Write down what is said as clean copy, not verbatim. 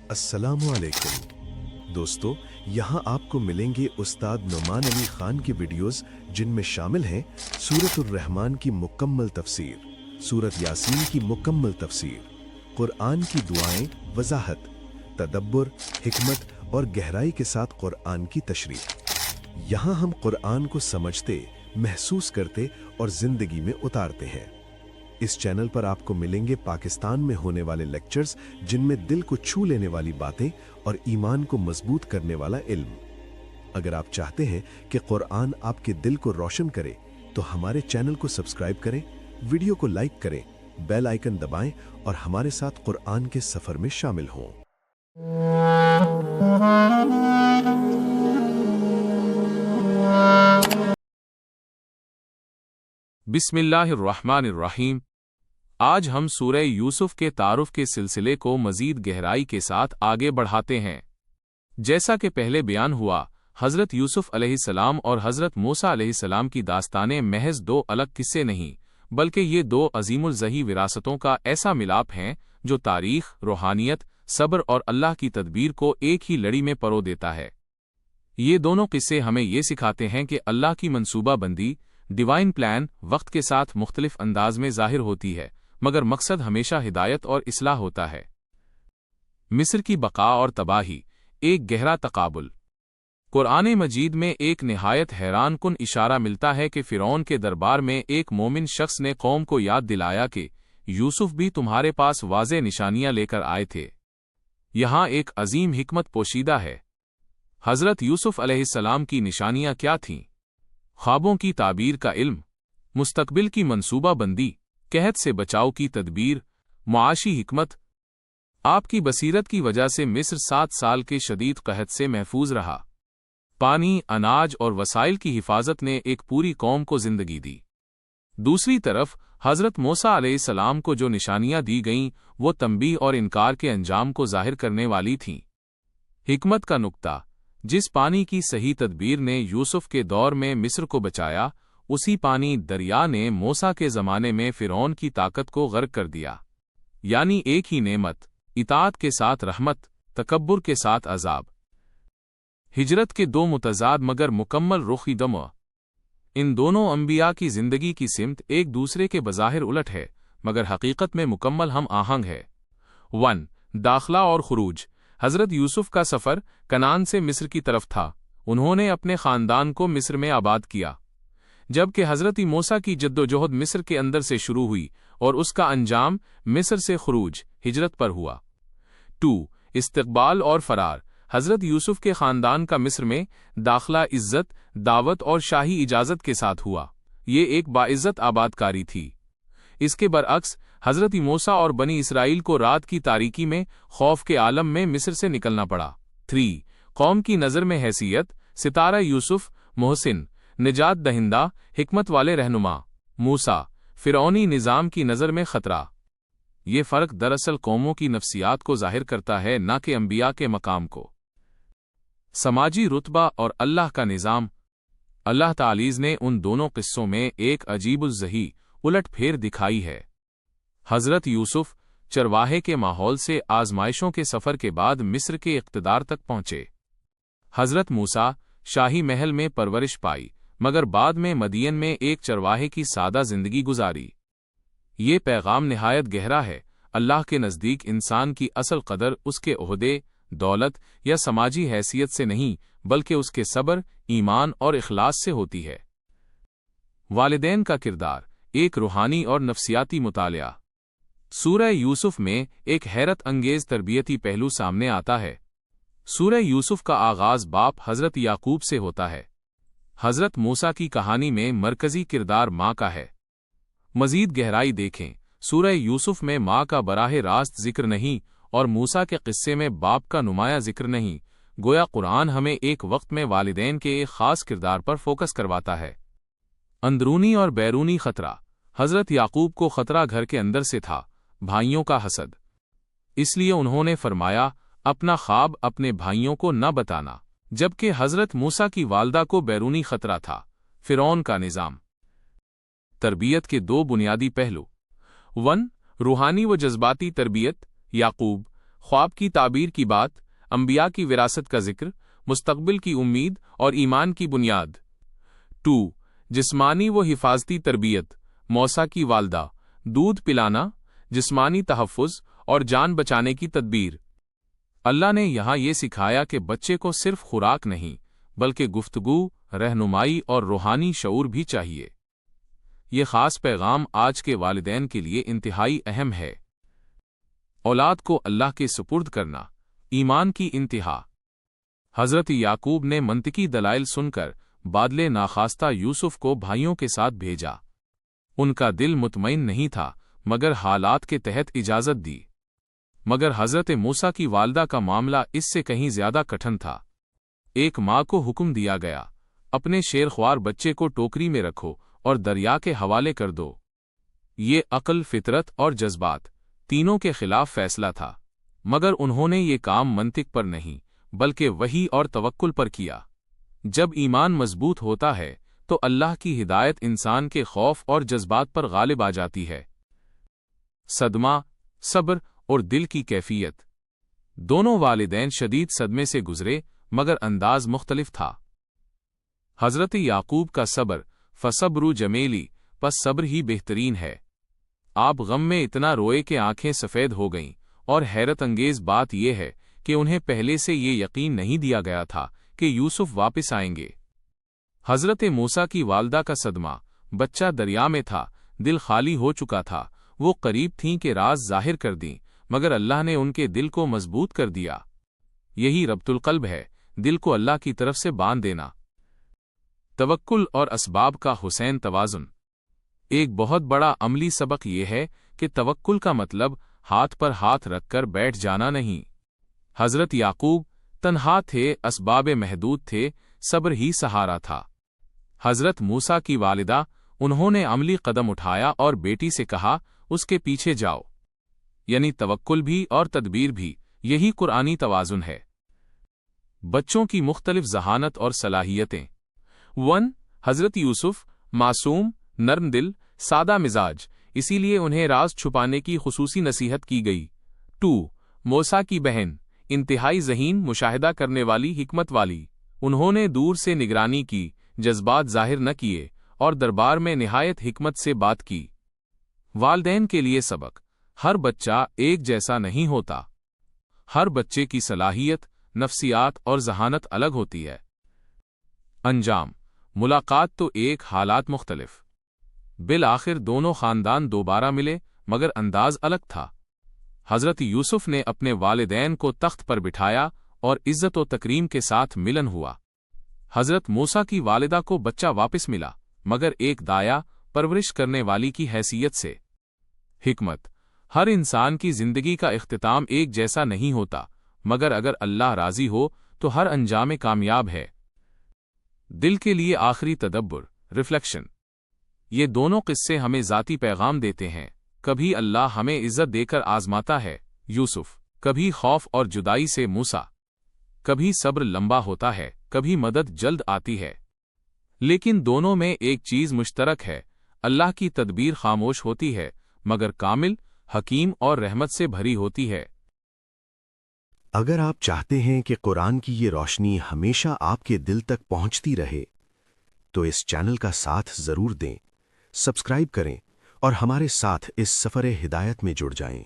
अस्सलाम वालेकुम दोस्तों, यहाँ आपको मिलेंगे उस्ताद नुमान अली खान की वीडियोस जिनमें शामिल हैं सूरतुर रहमान की मुकम्मल तफसीर, सूरत यासीन की मुकम्मल तफसीर, कुरान की दुआएं, वजाहत, तदब्बर, हिकमत और गहराई के साथ कुरान की तशरीह। यहाँ हम कुरान को समझते, महसूस करते और जिंदगी में उतारते हैं। इस चैनल पर आपको मिलेंगे पाकिस्तान में होने वाले लेक्चर्स जिनमें दिल को छू लेने वाली बातें और ईमान को मजबूत करने वाला इल्म। अगर आप चाहते हैं कि कुरान आपके दिल को रोशन करे तो हमारे चैनल को सब्सक्राइब करें, वीडियो को लाइक करें, बेल आइकन दबाएं और हमारे साथ कुरान के सफर में शामिल हों। बिस्मिल्लाहिर्रहमानिर्रहीम। आज हम सूरह यूसुफ के तारुफ के सिलसिले को मजीद गहराई के साथ आगे बढ़ाते हैं। जैसा कि पहले बयान हुआ, हज़रत यूसुफ अलैहिस्सलाम और हज़रत मूसा अलैहिस्सलाम की दास्तानें महज दो अलग किस्से नहीं, बल्कि ये दो अजीमुल-ज़ही विरासतों का ऐसा मिलाप हैं जो तारीख, रूहानियत, सब्र और अल्लाह की तदबीर को एक ही लड़ी में परो देता है। ये दोनों किस्से हमें ये सिखाते हैं कि अल्लाह की मंसूबा बंदी, डिवाइन प्लान, वक्त के साथ मुख्तलिफ अंदाज में जाहिर होती है, मगर मकसद हमेशा हिदायत और इस्लाह होता है। मिस्र की बका और तबाही, एक गहरा तकाबुल। कुरान मजीद में एक निहायत हैरान कुन इशारा मिलता है कि फ़िरौन के दरबार में एक मोमिन शख्स ने कौम को याद दिलाया कि यूसुफ भी तुम्हारे पास वाज़े निशानियां लेकर आए थे। यहाँ एक अजीम हिकमत पोशीदा है। हज़रत यूसुफ अलैहिस्सलाम की निशानियां क्या थीं? ख्वाबों की ताबीर का इल्म, मुस्तकबिल की मंसूबा बंदी, कहत से बचाव की तदबीर, मुआशी हिकमत। आपकी बसीरत की वजह से मिस्र 7 साल के शदीद कहत से महफूज रहा। पानी, अनाज और वसाइल की हिफाजत ने एक पूरी कौम को जिंदगी दी। दूसरी तरफ हज़रत मूसा अलैहिस्सलाम को जो निशानियां दी गईं वो तंबीह और इनकार के अंजाम को जाहिर करने वाली थीं। हिकमत का नुक्ता, जिस पानी की सही तदबीर ने यूसुफ के दौर में मिस्र को बचाया, उसी पानी दरिया ने मूसा के ज़माने में फ़िरौन की ताकत को गर्क कर दिया। यानी एक ही नेमत, इताअत के साथ रहमत, तकब्बुर के साथ अजाब। हिजरत के दो मुतज़ाद मगर मुकम्मल रुख दम। इन दोनों अंबिया की जिंदगी की सिमत एक दूसरे के बज़ाहिर उलट है, मगर हकीकत में मुकम्मल हम आहंग है। 1. दाखला और खुरूज। हज़रत यूसुफ का सफ़र कनान से मिस्र की तरफ था। उन्होंने अपने ख़ानदान को मिस्र में आबाद किया, जबकि हज़रत मूसा की जद्दोजहद मिस्र के अंदर से शुरू हुई और उसका अंजाम मिस्र से खुरूज, हिजरत पर हुआ। 2. इस्तिक़बाल और फ़रार। हज़रत यूसुफ के ख़ानदान का मिस्र में दाखला इज़्ज़त, दावत और शाही इजाज़त के साथ हुआ। ये एक बाइज़्ज़त आबादकारी थी। इसके बरअक्स हज़रत मूसा और बनी इसराइल को रात की तारीकी में खौफ के आलम में मिस्र से निकलना पड़ा। 3. कौम की नज़र में हैसियत। सितारा यूसुफ, मोहसिन, निजात दहिंदा, हिकमत वाले रहनुमा। मूसा, फ़िरौनी निज़ाम की नज़र में ख़तरा। ये फ़र्क दरअसल कौमों की नफ्सियात को ज़ाहिर करता है, न कि अंबिया के मकाम को। समाजी रुतबा और अल्लाह का निज़ाम। अल्लाह तालीज़ ने उन दोनों क़िस्सों में एक अजीबुज़्ज़ही उलट फेर दिखाई है। हज़रत यूसुफ चरवाहे के माहौल से आज़माइशों के सफ़र के बाद मिस्र के इक़्तिदार तक पहुँचे। हज़रत मूसा शाही महल में परवरिश पाई, मगर बाद में मदियन में एक चरवाहे की सादा ज़िंदगी गुजारी। ये पैगाम निहायत गहरा है। अल्लाह के नज़दीक इंसान की असल कदर उसके ओहदे, दौलत या समाजी हैसियत से नहीं, बल्कि उसके सब्र, ईमान और इखलास से होती है। वालिदैन का किरदार, एक रूहानी और नफ्सियाती मुतालिया। सूरह यूसुफ में एक हैरत अंगेज़ तरबियती पहलू सामने आता है। सूरह यूसुफ का आगाज़ बाप हज़रत याकूब से होता है। हज़रत मूसा की कहानी में मरकज़ी किरदार माँ का है। मज़ीद गहराई देखें, सूरह यूसुफ में माँ का बराह रास्त जिक्र नहीं और मूसा के क़िस्से में बाप का नुमाया जिक्र नहीं। गोया कुरान हमें एक वक्त में वालिदैन के एक ख़ास किरदार पर फोकस करवाता है। अंदरूनी और बैरूनी ख़तरा। हज़रत याकूब को ख़तरा घर के अंदर से था, भाइयों का हसद। इसलिए उन्होंने फरमाया, अपना ख्वाब अपने भाइयों को न बताना, जबकि हज़रत मूसा की वालदा को बैरूनी ख़तरा था, फ़िरौन का निज़ाम। तरबियत के दो बुनियादी पहलू। 1. रूहानी व जज्बाती तरबियत। याकूब ख्वाब की ताबीर की बात, अंबिया की विरासत का जिक्र, मुस्तकबिल की उम्मीद और ईमान की बुनियाद। 2. जिस्मानी व हिफाजती तरबियत, मौसा की वालदा, दूध पिलाना, जिस्मानी तहफ़्फ़ुज़ और जान बचाने की तदबीर। अल्लाह ने यहाँ ये सिखाया कि बच्चे को सिर्फ खुराक नहीं बल्कि गुफ्तगू, रहनुमाई और रूहानी शऊर भी चाहिए। ये ख़ास पैगाम आज के वालिदैन के लिए इंतहाई अहम है। औलाद को अल्लाह के सुपुर्द करना, ईमान की इंतहा। हज़रत याकूब ने मंतिकी दलाइल सुनकर बादले नाखास्ता यूसुफ को भाइयों के साथ भेजा। उनका दिल मुतमईन नहीं था मगर हालात के तहत इजाज़त दी। मगर हज़रत मूसा की वालदा का मामला इससे कहीं ज़्यादा कठिन था। एक माँ को हुक्म दिया गया, अपने शेरख्वार बच्चे को टोकरी में रखो और दरिया के हवाले कर दो। ये अक्ल, फितरत और जज्बात तीनों के खिलाफ फैसला था, मगर उन्होंने ये काम मंतिक पर नहीं बल्कि वही और तवक्कुल पर किया। जब ईमान मजबूत होता है तो अल्लाह की हिदायत इंसान के खौफ और जज्बात पर गालिब आ जाती है। सदमा, सब्र और दिल की कैफियत। दोनों वालिदैन शदीद सदमे से गुजरे मगर अंदाज मुख्तलिफ था। हज़रत याकूब का सब्र फसब्रु जमेली, बस सब्र ही बेहतरीन है। आप गम में इतना रोए कि आंखें सफ़ेद हो गईं, और हैरत अंगेज बात यह है कि उन्हें पहले से ये यकीन नहीं दिया गया था कि यूसुफ वापस आएंगे। हज़रत मूसा की वालदा का सदमा, बच्चा दरिया में था, दिल खाली हो चुका था, वो करीब थीं कि राज जाहिर कर दीं, मगर अल्लाह ने उनके दिल को मजबूत कर दिया। यही रब्तुल क़ल्ब है, दिल को अल्लाह की तरफ से बांध देना। तवक्कुल और असबाब का हुसैन तवाज़ुन। एक बहुत बड़ा अमली सबक यह है कि तवक्कुल का मतलब हाथ पर हाथ रखकर बैठ जाना नहीं। हज़रत याकूब तन्हा थे, असबाब महदूद थे, सब्र ही सहारा था। हज़रत मूसा की वालिदा, उन्होंने अमली कदम उठाया और बेटी से कहा, उसके पीछे जाओ। यानी तवक्कुल भी और तदबीर भी, यही कुरानी तवाज़ुन है। बच्चों की मुख्तलिफ ज़हानत और सलाहियतें। 1. हज़रत यूसुफ मासूम, नर्म दिल, सादा मिजाज, इसीलिए उन्हें राज छुपाने की खुसूसी नसीहत की गई। 2. मूसा की बहन, इंतहाई ज़हीन, मुशाहिदा करने वाली, हिकमत वाली, उन्होंने दूर से निगरानी की, जज्बात ज़ाहिर न किए और दरबार में निहायत हिकमत से बात की। वालदैन के लिए सबक, हर बच्चा एक जैसा नहीं होता। हर बच्चे की सलाहियत, नफ्सियात और ज़हानत अलग होती है। अंजाम, मुलाकात तो एक, हालात मुख्तलिफ। बिल आखिर दोनों ख़ानदान दोबारा मिले मगर अंदाज अलग था। हज़रत यूसुफ ने अपने वालिदैन को तख्त पर बिठाया और इज़्ज़त व तकरीम के साथ मिलन हुआ। हज़रत मूसा की वालिदा को बच्चा वापस मिला मगर एक दाया, परवरिश करने वाली की हैसियत से। हिकमत, हर इंसान की ज़िंदगी का इख्तिताम एक जैसा नहीं होता, मगर अगर अल्लाह राज़ी हो तो हर अंजाम कामयाब है। दिल के लिए आखिरी तदब्बुर, रिफ्लेक्शन। ये दोनों किस्से हमें ज़ाती पैगाम देते हैं। कभी अल्लाह हमें इज़्ज़त देकर आज़माता है, यूसुफ, कभी खौफ और जुदाई से मूसा। कभी सब्र लंबा होता है, कभी मदद जल्द आती है। लेकिन दोनों में एक चीज़ मुश्तरक है, अल्लाह की तदबीर खामोश होती है मगर कामिल, हकीम और रहमत से भरी होती है। अगर आप चाहते हैं कि कुरान की ये रोशनी हमेशा आपके दिल तक पहुंचती रहे, तो इस चैनल का साथ ज़रूर दें, सब्सक्राइब करें और हमारे साथ इस सफ़र हिदायत में जुड़ जाएं।